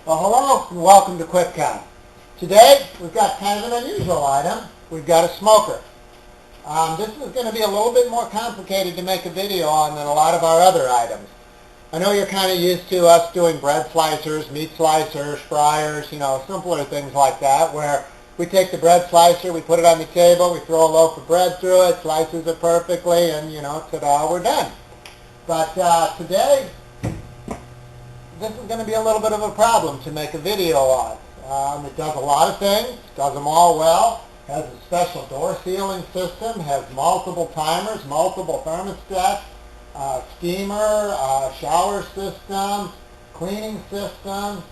Well, hello and welcome to QuickCon. Today we've got kind of an unusual item. We've got a smoker. This is going to be a little bit more complicated to make a video on than a lot of our other items. I know you're kind of used to us doing bread slicers, meat slicers, fryers, simpler things like that, where we take the bread slicer, we put it on the table, we throw a loaf of bread through it, slices it perfectly, and ta-da, we're done. But today, this is going to be a little bit of a problem to make a video on. It does a lot of things, does them all well, has a special door sealing system, has multiple timers, multiple thermostats, steamer, shower system, cleaning system.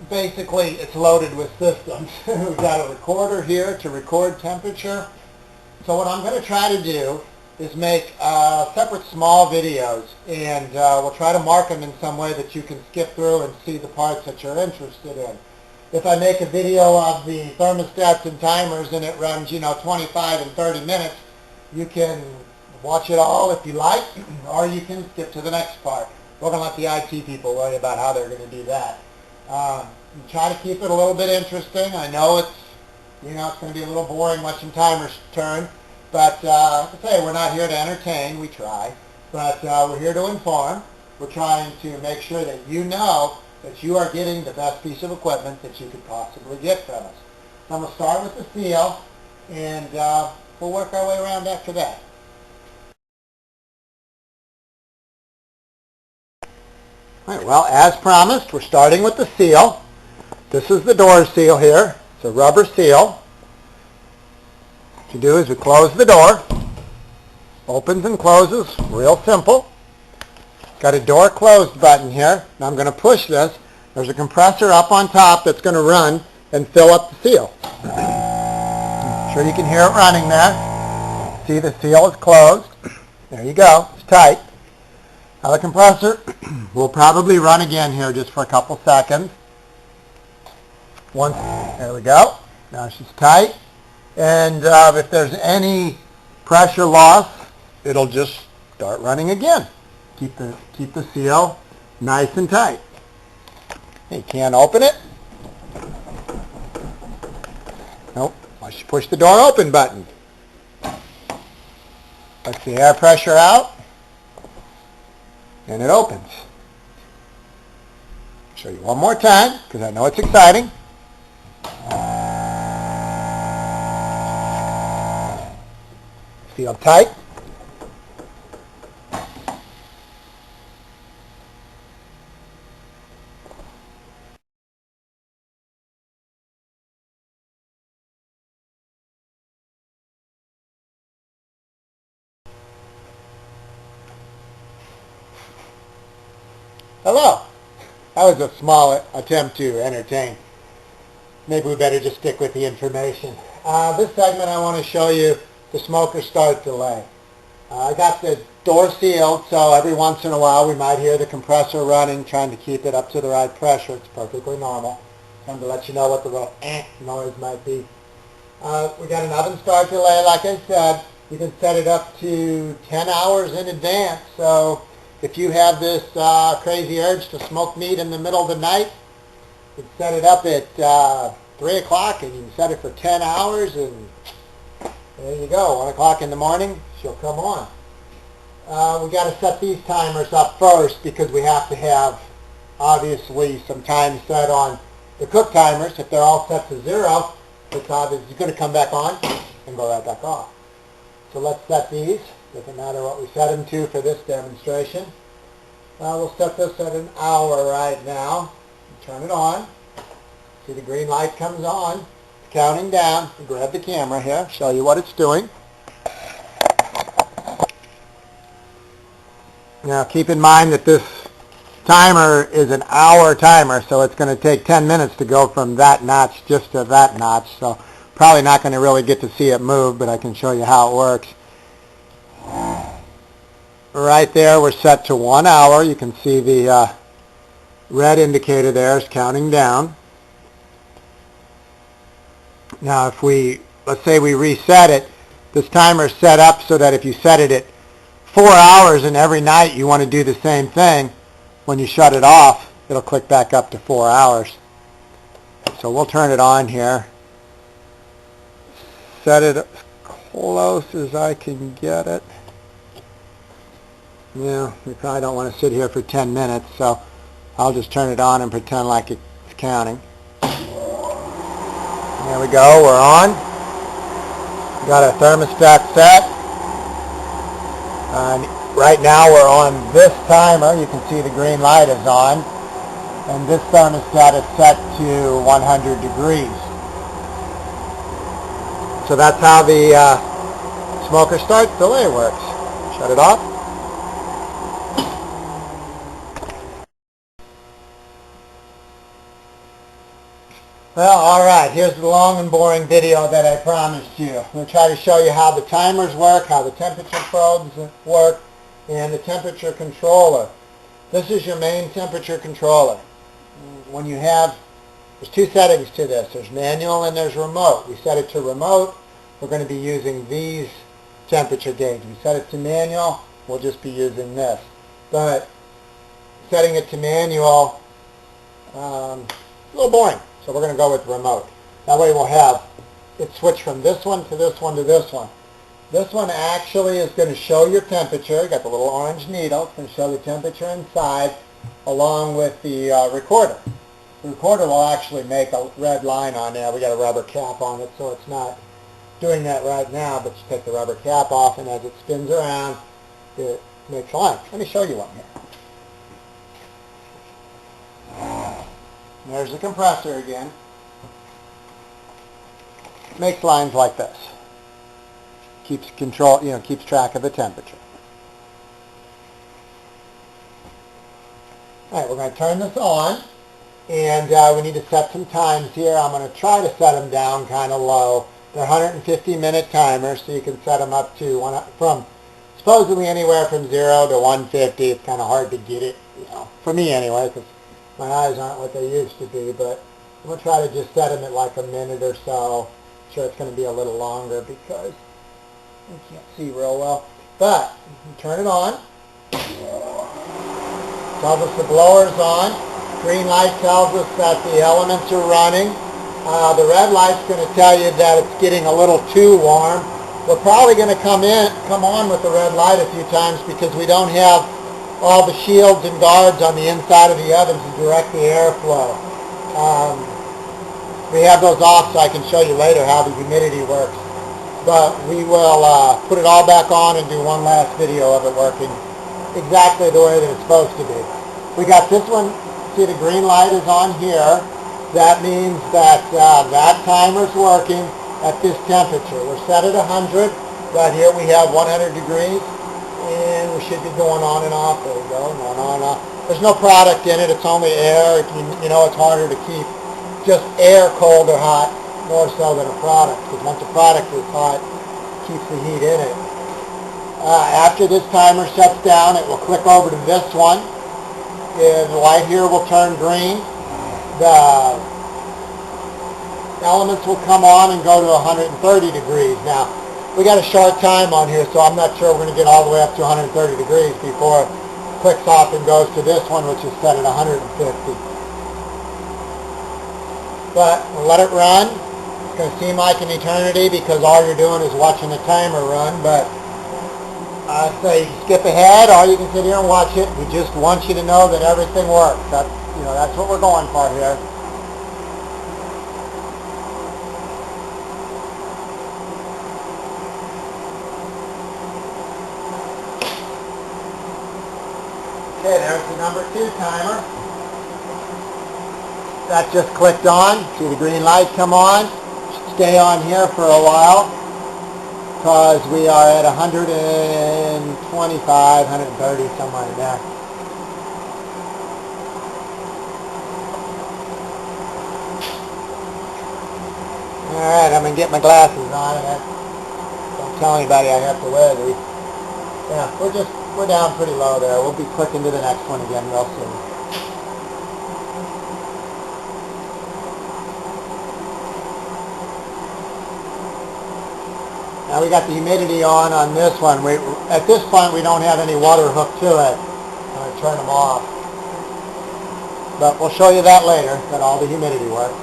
Basically, it's loaded with systems. We've got a recorder here to record temperature. So what I'm going to try to do is make separate small videos, and we'll try to mark them in some way that you can skip through and see the parts that you're interested in. If I make a video of the thermostats and timers and it runs, 25 and 30 minutes, you can watch it all if you like, or you can skip to the next part. We're going to let the IT people worry about how they're going to do that. Try to keep it a little bit interesting. I know it's going to be a little boring watching timers turn. But I say we're not here to entertain, we try, but we're here to inform. We're trying to make sure that you know that you are getting the best piece of equipment that you could possibly get from us. So I'm going to start with the seal, and we'll work our way around after that. All right, well, as promised, we're starting with the seal. This is the door seal here. It's a rubber seal. What you do is we close the door, opens and closes, real simple. Got a door closed button here. Now I'm going to push this. There's a compressor up on top that's going to run and fill up the seal. I'm sure you can hear it running there. See, the seal is closed. There you go. It's tight. Now the compressor will probably run again here just for a couple seconds. There we go. Now she's tight. And if there's any pressure loss, it'll just start running again. Keep the seal nice and tight. You can't open it. Nope. Once you push the door open button, lets the air pressure out, and it opens. Show you one more time because I know it's exciting. Seal tight. Hello. That was a small attempt to entertain. Maybe we better just stick with the information. This segment I want to show you the smoker start delay. I got the door sealed, so every once in a while we might hear the compressor running, trying to keep it up to the right pressure. It's perfectly normal. Time to let you know what the little noise might be. We got an oven start delay, like I said. You can set it up to 10 hours in advance. So if you have this crazy urge to smoke meat in the middle of the night, you can set it up at 3 o'clock and you can set it for 10 hours and there you go. 1 o'clock in the morning, she'll come on. We got to set these timers up first because we have to have, obviously, some time set on the cook timers. If they're all set to 0, it's obviously going to come back on and go right back off. So let's set these. Doesn't matter what we set them to for this demonstration. We'll set this at an hour right now. Turn it on. See the green light comes on. Counting down. Grab the camera here, show you what it's doing. Now keep in mind that this timer is an hour timer, so it's going to take 10 minutes to go from that notch just to that notch. So probably not going to really get to see it move, but I can show you how it works. Right there we're set to 1 hour. You can see the red indicator there is counting down. Now if let's say we reset it, this timer is set up so that if you set it at 4 hours and every night you want to do the same thing, when you shut it off, it'll click back up to 4 hours. So we'll turn it on here. Set it as close as I can get it. Yeah, we probably don't want to sit here for 10 minutes, so I'll just turn it on and pretend like it's counting. There we go, we're on. Got our thermostat set. Right now we're on this timer. You can see the green light is on. And this thermostat is set to 100 degrees. So that's how the smoker start delay works. Shut it off. Well, alright, here's the long and boring video that I promised you. I'm going to try to show you how the timers work, how the temperature probes work, and the temperature controller. This is your main temperature controller. When you have, there's two settings to this. There's manual and there's remote. We set it to remote. We're going to be using these temperature gauges. We set it to manual. We'll just be using this. But setting it to manual, a little boring. So we're going to go with remote. That way we'll have it switch from this one to this one to this one. This one actually is going to show your temperature. You got the little orange needle. It's going to show the temperature inside along with the recorder. The recorder will actually make a red line on there. We got a rubber cap on it, so it's not doing that right now, but you take the rubber cap off, and as it spins around, it makes a line. Let me show you one here. There's the compressor again. It makes lines like this. Keeps control, keeps track of the temperature. All right, we're going to turn this on, and we need to set some times here. I'm going to try to set them down kind of low. They're 150-minute timers, so you can set them up to from supposedly anywhere from 0 to 150. It's kind of hard to get it, for me anyway, because my eyes aren't what they used to be. But I'm going to try to just set them at like a minute or so. I'm sure it's going to be a little longer because you can't see real well. But you can turn it on. Tells us the blower's on. Green light tells us that the elements are running. The red light's going to tell you that it's getting a little too warm. We're probably going to come on with the red light a few times because we don't have all the shields and guards on the inside of the oven to direct the airflow. We have those off so I can show you later how the humidity works. But we will put it all back on and do one last video of it working exactly the way that it's supposed to be. We got this one. See, the green light is on here. That means that that timer's working at this temperature. We're set at 100. Right here we have 100 degrees, and we should be going on and off. There we go, going on and off. There's no product in it. It's only air. It's harder to keep just air cold or hot more so than a product, because once a product is hot, it keeps the heat in it. After this timer shuts down, it will click over to this one. The light here will turn green. The elements will come on and go to 130 degrees. Now, we got a short time on here, so I'm not sure we're going to get all the way up to 130 degrees before it clicks off and goes to this one, which is set at 150. But we'll let it run. It's going to seem like an eternity because all you're doing is watching the timer run, but I say skip ahead, or you can sit here and watch it. We just want you to know that everything works. That's what we're going for here. Okay, there's the number 2 timer. That just clicked on. See the green light come on. Should stay on here for a while, because we are at 125, 130, somewhere in there. Alright, I'm going to get my glasses on. Don't tell anybody I have to wear these. Yeah, we're down pretty low there. We'll be clicking to the next one again real soon. Now we got the humidity on this one. At this point we don't have any water hooked to it. I'm going to turn them off. But we'll show you that later, that all the humidity works.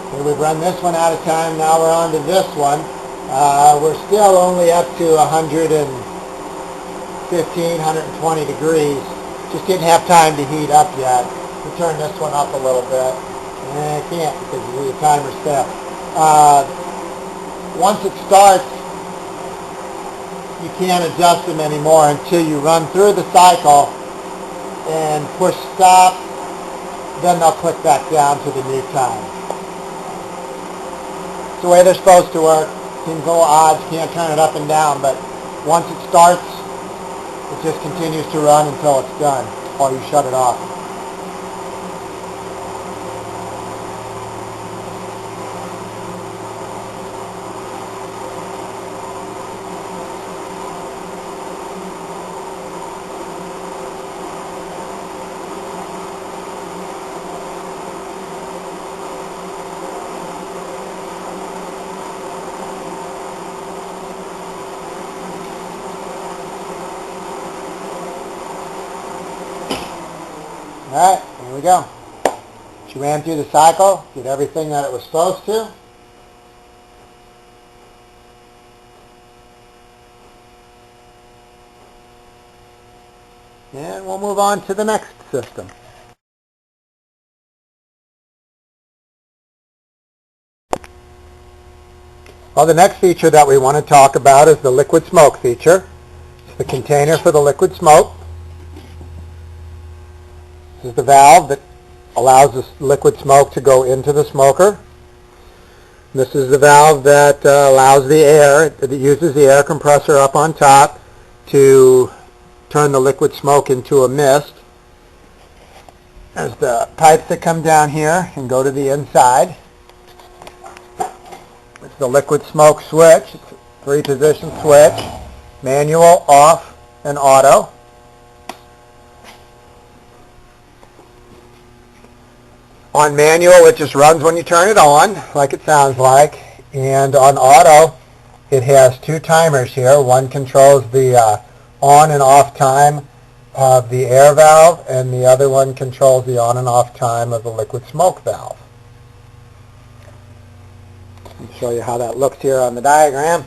Okay, we've run this one out of time. Now we're on to this one. We're still only up to 115, 120 degrees. Just didn't have time to heat up yet. We'll turn this one up a little bit. I can't because the timer's set. Once it starts, you can't adjust them anymore until you run through the cycle and push stop. Then they'll click back down to the new time. It's the way they're supposed to work. Seems a little odd, you can't turn it up and down, but once it starts, it just continues to run until it's done, or you shut it off. Alright, here we go. She ran through the cycle, did everything that it was supposed to. And we'll move on to the next system. Well, the next feature that we want to talk about is the liquid smoke feature. It's the container for the liquid smoke. This is the valve that allows the liquid smoke to go into the smoker. This is the valve that allows the air, that uses the air compressor up on top to turn the liquid smoke into a mist. There's the pipes that come down here and go to the inside. It's the liquid smoke switch. It's a 3-position switch, manual, off, and auto. On manual, it just runs when you turn it on, like it sounds like. And on auto, it has 2 timers here. One controls the on and off time of the air valve, and the other one controls the on and off time of the liquid smoke valve. Let me show you how that looks here on the diagram.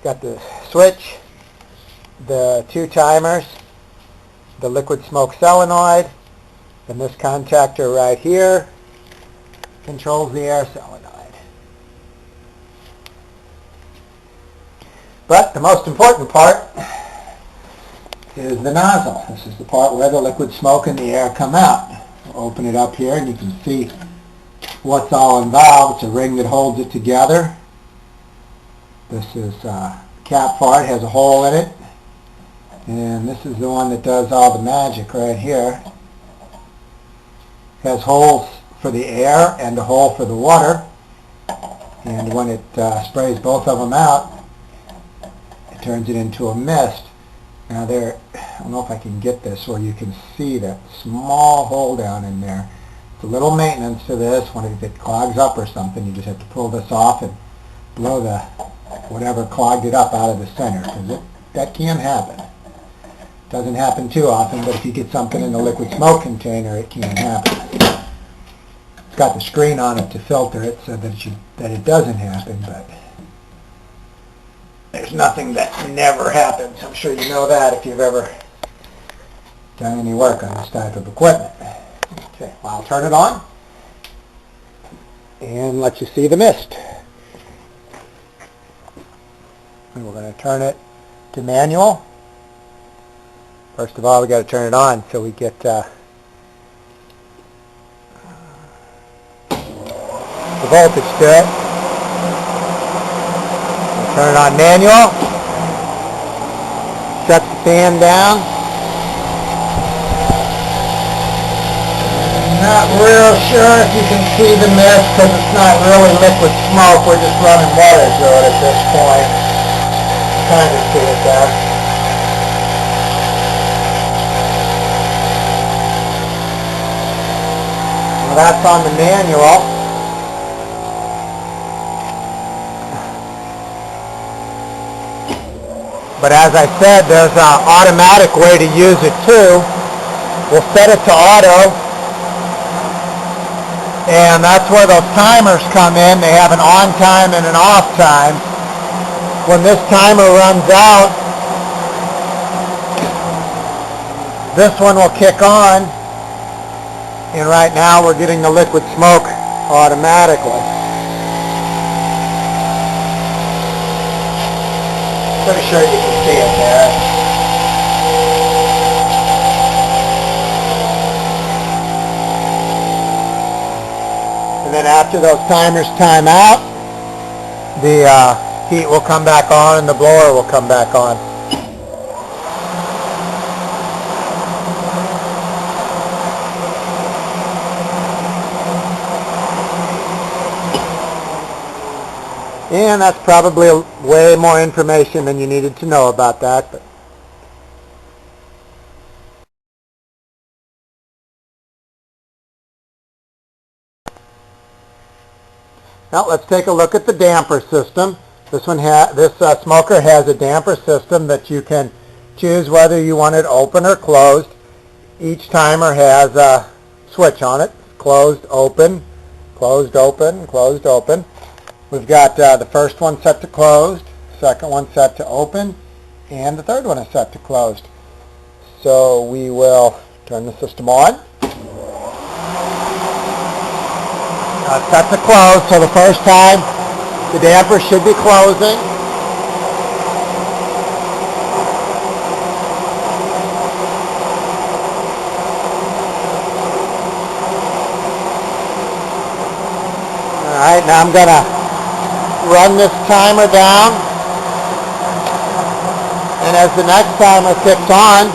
Got the switch, the 2 timers, the liquid smoke solenoid, and this contactor right here controls the air solenoid. But the most important part is the nozzle. This is the part where the liquid smoke and the air come out. We'll open it up here and you can see what's all involved. It's a ring that holds it together. This is cap part, has a hole in it. And this is the one that does all the magic right here. Has holes for the air and a hole for the water, and when it sprays both of them out, it turns it into a mist. Now there, I don't know if I can get this where you can see that small hole down in there. It's a little maintenance to this. When it clogs up or something, you just have to pull this off and blow the whatever clogged it up out of the center, because that can happen. Doesn't happen too often, but if you get something in the liquid smoke container, it can happen. It's got the screen on it to filter it so that it doesn't happen, but there's nothing that never happens. I'm sure you know that if you've ever done any work on this type of equipment. Okay, well, I'll turn it on and let you see the mist. And we're going to turn it to manual. First of all, we got to turn it on so we get the voltage to it. We'll turn it on manual. Shut the fan down. Not real sure if you can see the mist because it's not really liquid smoke. We're just running water through it at this point. Kind of see it there. That's on the manual. But as I said, there's an automatic way to use it too. We'll set it to auto, and that's where those timers come in. They have an on time and an off time. When this timer runs out, this one will kick on, and right now we're getting the liquid smoke automatically. Pretty sure you can see it there. And then after those timers time out, the heat will come back on and the blower will come back on. And that's probably way more information than you needed to know about that. But now let's take a look at the damper system. This smoker has a damper system that you can choose whether you want it open or closed. Each timer has a switch on it: closed, open, closed, open, closed, open. We've got the first one set to closed, second one set to open, and the third one is set to closed. So we will turn the system on. It's set to close, so the first time the damper should be closing. Alright, now I'm going to run this timer down, and as the next timer kicks on,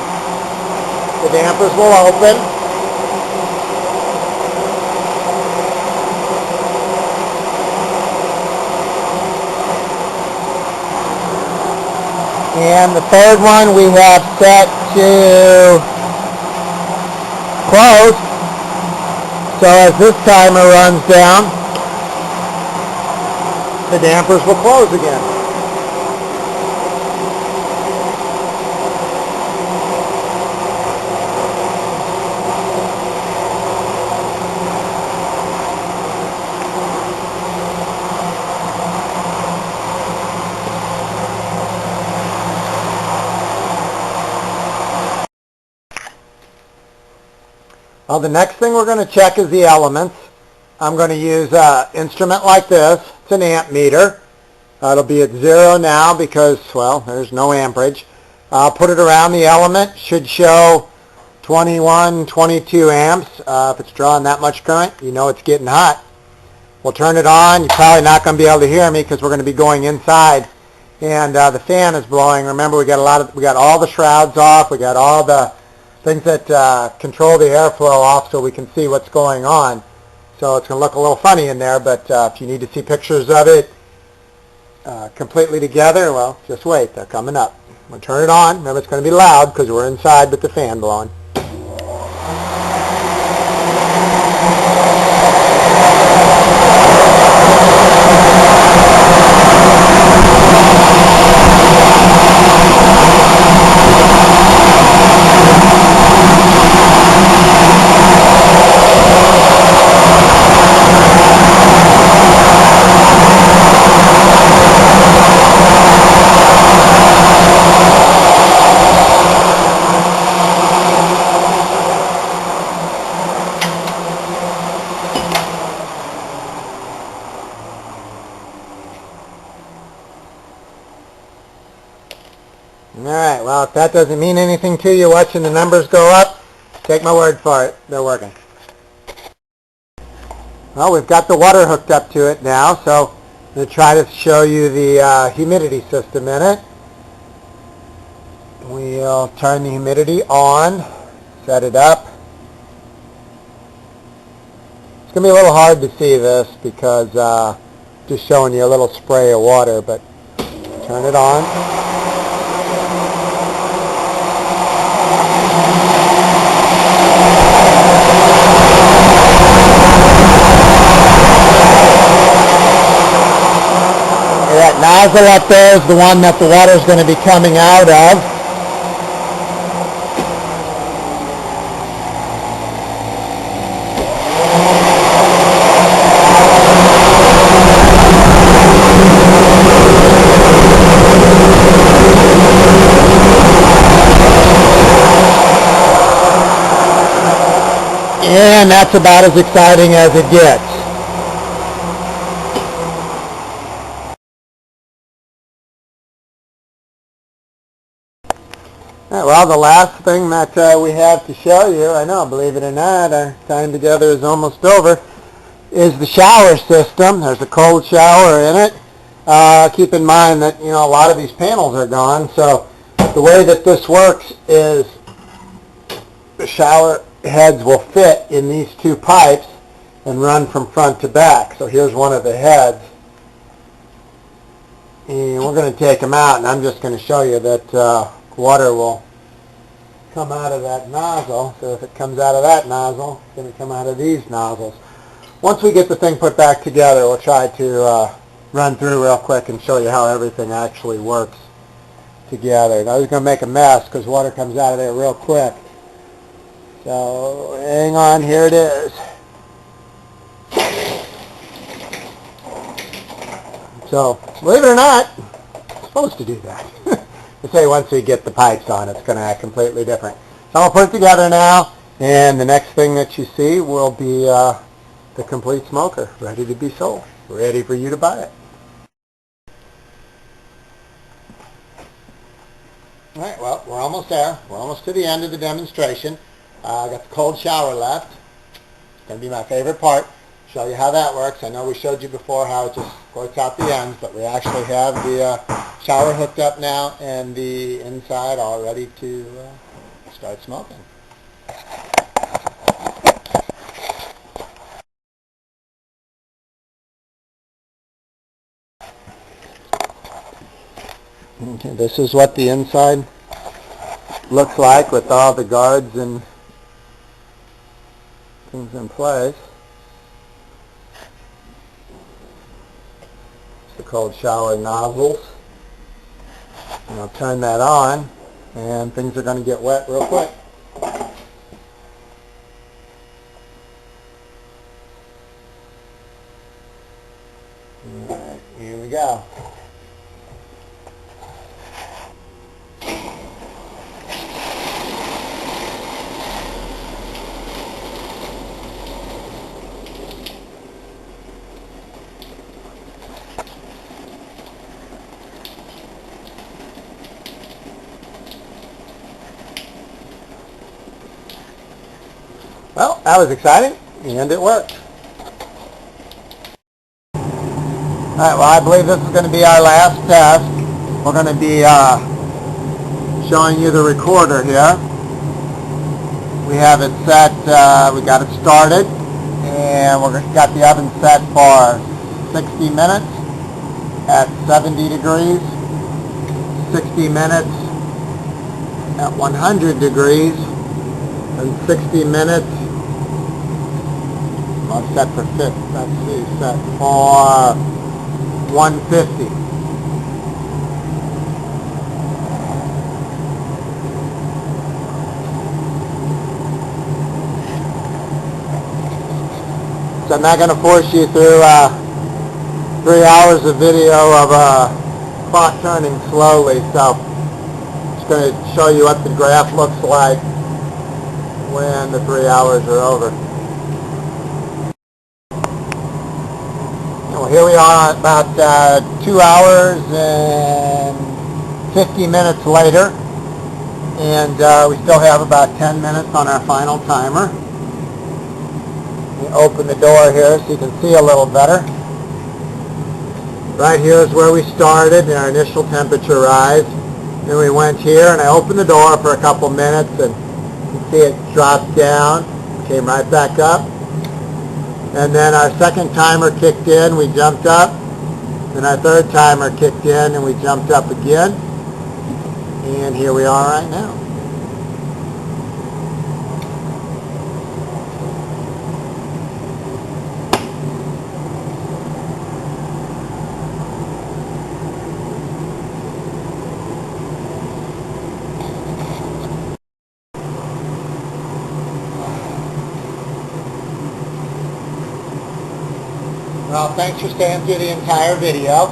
the dampers will open. And the third one we have set to close. So as this timer runs down, the dampers will close again. Well, the next thing we're going to check is the elements. I'm going to use an instrument like this. It's an amp meter. It'll be at 0 now because, well, there's no amperage. I'll put it around the element. Should show 21, 22 amps. If it's drawing that much current, you know it's getting hot. We'll turn it on. You're probably not going to be able to hear me because we're going to be going inside, and the fan is blowing. Remember, we got all the shrouds off. We got all the things that control the airflow off so we can see what's going on. So it's going to look a little funny in there, but if you need to see pictures of it completely together, well, just wait. They're coming up. We'll turn it on. Remember, it's going to be loud because we're inside with the fan blowing. Alright, well, if that doesn't mean anything to you watching the numbers go up, take my word for it. They're working. Well, we've got the water hooked up to it now, so I'm going to try to show you the humidity system in it. We'll turn the humidity on, set it up. It's going to be a little hard to see this because just showing you a little spray of water, but turn it on. Nozzle up there is the one that the water is going to be coming out of. And that's about as exciting as it gets. All right, well, the last thing that we have to show you, I know, believe it or not, our time together is almost over, is the shower system. There's a cold shower in it. Keep in mind that, a lot of these panels are gone, so the way that this works is the shower heads will fit in these two pipes and run from front to back. So here's one of the heads, and we're going to take them out, and I'm just going to show you that water will come out of that nozzle. So if it comes out of that nozzle, it's going to come out of these nozzles. Once we get the thing put back together, we'll try to run through real quick and show you how everything actually works together. Now, it's going to make a mess because water comes out of there real quick. So hang on, here it is. So believe it or not, it's supposed to do that. I say once we get the pipes on, it's going to act completely different. So I'll put it together now, and the next thing that you see will be the complete smoker, ready to be sold, ready for you to buy it. All right, well, we're almost there. We're almost to the end of the demonstration. I got the cold shower left. It's going to be my favorite part. Show you how that works. I know we showed you before how it just squirts out the ends, but we actually have the shower hooked up now and the inside all ready to start smoking. Okay, this is what the inside looks like with all the guards and things in place. It's the cold shower nozzles. And I'll turn that on, and things are going to get wet real quick. Alright, here we go. Well, that was exciting, and it worked. Alright, well, I believe this is going to be our last test. We're going to be showing you the recorder here. We have it set, we got it started, and we've got the oven set for 60 minutes at 70 degrees, 60 minutes at 100 degrees, and 60 minutes. Well, set for 50. Let's see, set for 150. So I'm not going to force you through 3 hours of video of clock turning slowly. So I'm just going to show you what the graph looks like when the 3 hours are over. Well, here we are about 2 hours and 50 minutes later, and we still have about 10 minutes on our final timer. We open the door here so you can see a little better. Right here is where we started, our initial temperature rise. Then we went here, and I opened the door for a couple minutes, and you can see it dropped down, came right back up. And then our second timer kicked in, we jumped up. Then our third timer kicked in, and we jumped up again. And here we are right now. thanks for staying through the entire video.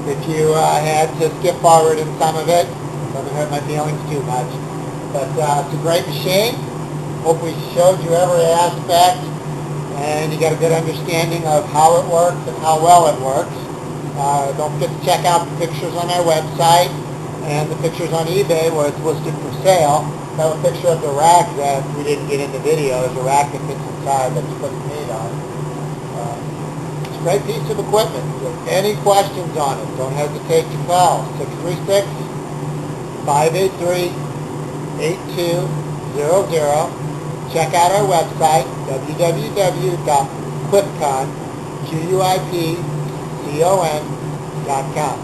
If you had to skip forward in some of it, doesn't hurt my feelings too much. But it's a great machine. Hope we showed you every aspect and you got a good understanding of how it works and how well it works. Don't forget to check out the pictures on our website and the pictures on eBay where it's listed for sale. I have a picture of the rack that we didn't get in the video. There's a rack that fits inside that you put the meat on. It's a great piece of equipment. If you have any questions on it, don't hesitate to call 636-583-8200. Check out our website, www.quipcon.com.